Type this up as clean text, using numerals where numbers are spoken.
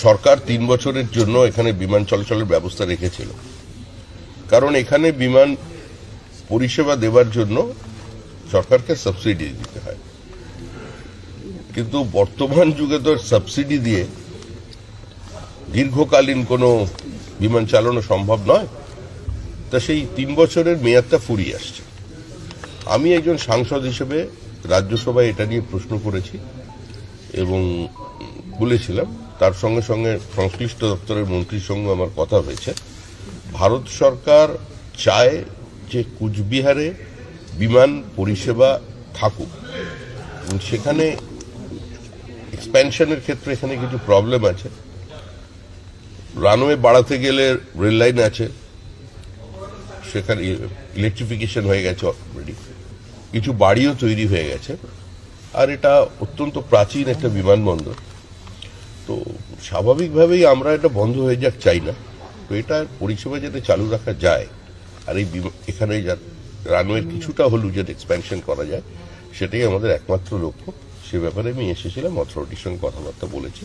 সরকার 3 বছরের জন্য এখানে বিমান চলাচলের ব্যবস্থা রেখেছিল, কারণ এখানে বিমান পরিষেবা দেওয়ার জন্য সরকারকে সাবসিডি দিতে হয়। কিন্তু বর্তমান যুগে তো সাবসিডি দিয়ে দীর্ঘকালীন কোনো বিমান চালানো সম্ভব নয়। তা সেই 3 বছরের মেয়াদটা ফুরিয়ে আসছে। আমি একজন সাংসদ হিসেবে রাজ্যসভায় এটা নিয়ে প্রশ্ন করেছি এবং বলেছিলাম, তার সঙ্গে সঙ্গে সংশ্লিষ্ট দপ্তরের মন্ত্রীর সঙ্গে আমার কথা হয়েছে। ভারত সরকার চায় যে কুচবিহারে বিমান পরিষেবা থাকুক, সেখানে এক্সপ্যানশনের ক্ষেত্রে এখানে কিছু প্রবলেম আছে। রানওয়ে বাড়াতে গেলে রেল লাইন আছে, সেখানে ইলেকট্রিফিকেশন হয়ে গেছে অলরেডি, কিছু বাড়িও তৈরি হয়ে গেছে, আর এটা অত্যন্ত প্রাচীন একটা বিমানবন্দর। তো স্বাভাবিকভাবেই আমরা এটা বন্ধ হয়ে যাক চাই না। তো এটা পরিষেবা যাতে চালু রাখা যায়, আর এই এখানে রানওয়ের কিছুটা হলেও যাতে এক্সপ্যানশন করা যায়, সেটাই আমাদের একমাত্র লক্ষ্য। সে ব্যাপারে আমি এসেছিলাম, অথরিটির সঙ্গে কথাবার্তা বলেছি।